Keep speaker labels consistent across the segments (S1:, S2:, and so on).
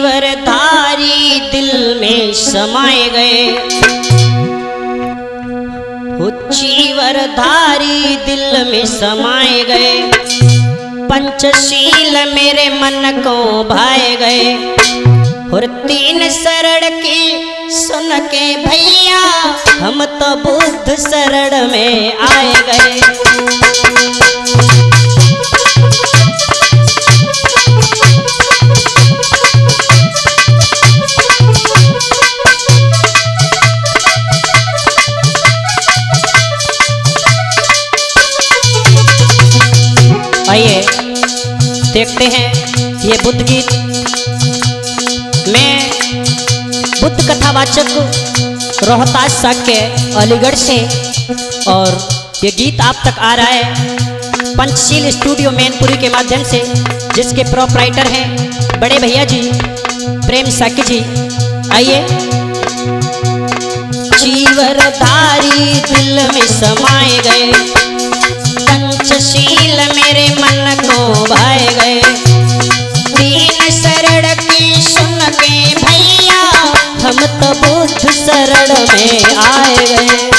S1: चीवरधारी दिल में समाए गए, हो चीवरधारी दिल में समाए गए, पंचशील मेरे मन को भाए गए, और तीन शरण की सुन के भैया हम तो बुद्ध शरण में आए गए। आइए देखते हैं ये बुद्ध गीत। मैं बुद्ध कथावाचक रोहतास साक्य अलीगढ़ से, और ये गीत आप तक आ रहा है पंचशील स्टूडियो मैनपुरी के माध्यम से, जिसके प्रोपराइटर हैं बड़े भैया जी प्रेम साक्य जी। आइए। चीवरधारी दिल में समाए गए, पंचशील मेरे मन को भाए गए, तीन शरण की सुन के भैया हम तो बुद्ध शरण में आए गए।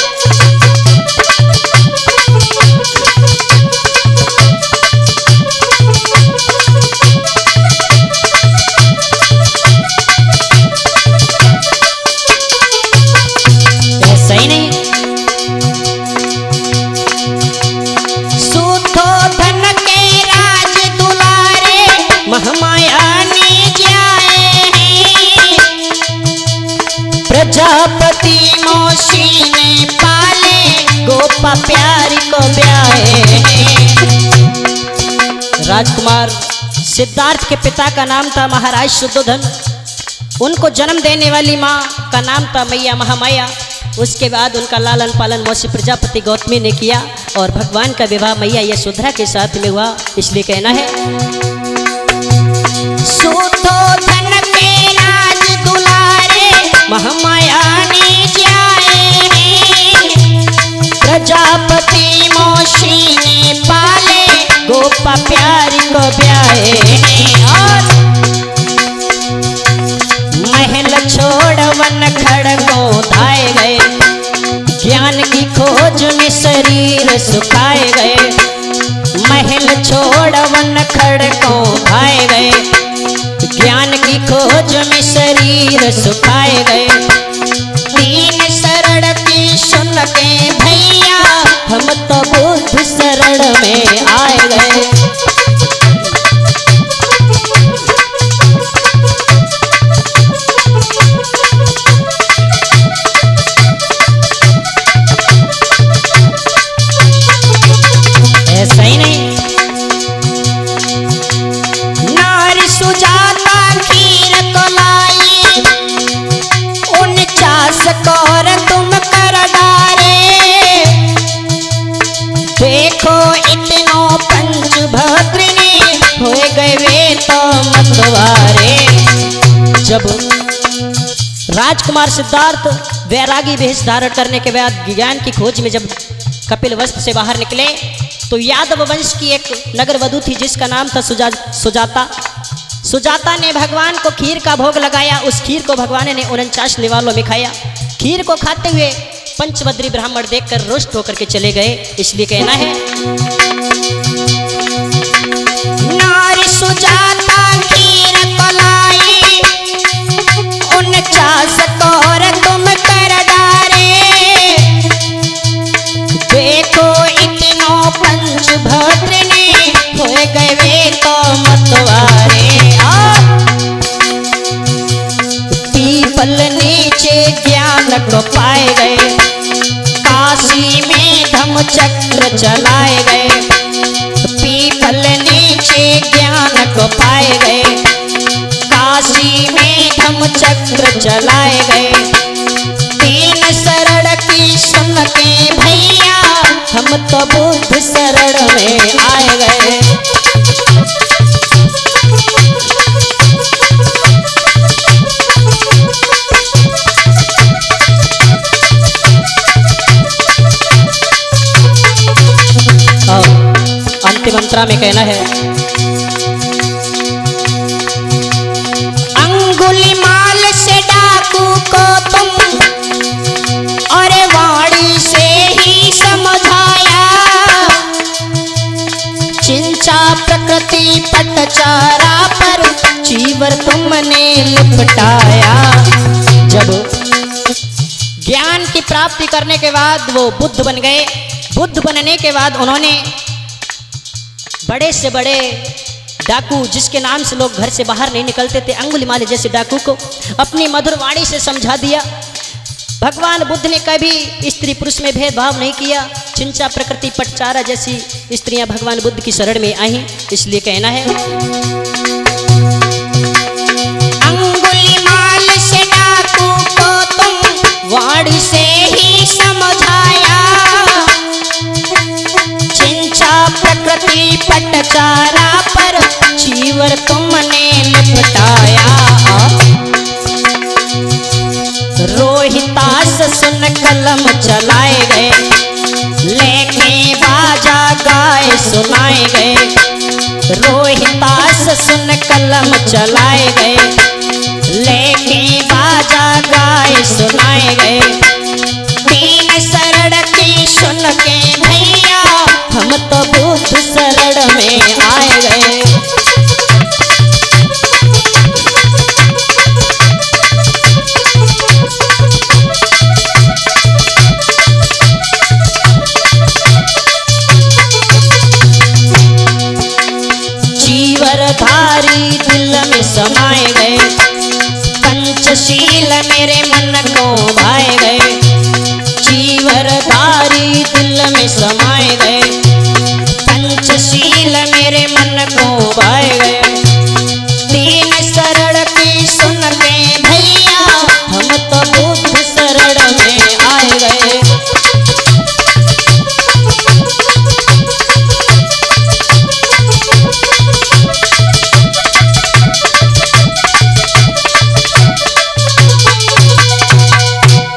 S1: ऐसा ही नहीं, प्रजापति मौसी ने पाले, गोपा प्यारी को ब्याहे। राजकुमार सिद्धार्थ के पिता का नाम था महाराज शुद्धोधन, उनको जन्म देने वाली माँ का नाम था मैया महामाया। उसके बाद उनका लालन पालन मौसी प्रजापति गौतमी ने किया, और भगवान का विवाह मैया यशोधरा के साथ में हुआ। इसलिए कहना है, शुद्धोधन के राज दुलारे महामाया ने जाए, प्रजापति मौसी ने पाले, गोपा प्यारी को ब्याहे। और महल छोड़ वन खड़ को धाए गए, ज्ञान की खोज में शरीर सुखाए गए, महल छोड़ वन खड़ को धाए गए, ज्ञान की खोज में शरीर सुखाए गए, तीन शरण की सुन के भैया हम तो बुद्ध शरण में आए गए। ऐसा ही नहीं, नारी सुजाता खीर को लाई, 49 कौर तुम कर डारे, देखो इतनो पंच भद्रिनी हो गए वे तो मतवारे। जब राजकुमार सिद्धार्थ वैरागी वेश धारण करने के बाद ज्ञान की खोज में जब कपिल वस्त्र से बाहर निकले, तो यादव वंश की एक नगर वधू थी जिसका नाम था सुजाता। सुजाता ने भगवान को खीर का भोग लगाया। उस खीर को भगवान ने 49 निवालों में खाया। खीर को खाते हुए पंचबद्री ब्राह्मण देखकर रुष्ट होकर के चले गए। इसलिए कहना है, नारी सुजाता खीर को लाई, 49 कौर तुम कर डारे, देखो इतनो पंच भद्रिनी हो गए वे तो मतवारे। पीपल नीचे ज्ञान को पाए गए, काशी में धम चक्र चलाए गए, पीपल नीचे ज्ञान को पाए गए, काशी में धम चक्र चलाए गए, तीन शरण की सुन के भैया हम तो बुद्ध शरण में आए गए। अंतिम मंत्रा में कहना है, अंग प्रकृति पटचारा पर चीवर तुमने लिपटाया। जब ज्ञान की प्राप्ति करने के बाद वो बुद्ध बन गए। बुद्ध बनने के बाद उन्होंने बड़े से बड़े डाकू, जिसके नाम से लोग घर से बाहर नहीं निकलते थे, अंगुलिमाल जैसे डाकू को अपनी मधुर वाणी से समझा दिया। भगवान बुद्ध ने कभी स्त्री पुरुष में भेदभाव नहीं किया। चिंचा प्रकृति पटचारा जैसी स्त्रियां भगवान बुद्ध की शरण में आई, इसलिए कहना है अंगुलिमाल से डाकू को तुम वाणी से ही समझाया। चिंचा प्रकृति पटचारा पर चीवर तुमने लिपटाया। रोहितास सुन कलम चलाए गए, लेके बाजा गाए सुनाए गए। रोहितास सुन कलम चलाए गए, लेके बाजा गाए सुनाए गए। तीन शरण की सुन के भैया हम तो बुद्ध शरण में आए गए। धारी दिल में समाए गए, पंचशील मेरे मन को भाए गए। जीवर धारी दिल में समाए गए, पंचशील मेरे मन को भाए गए।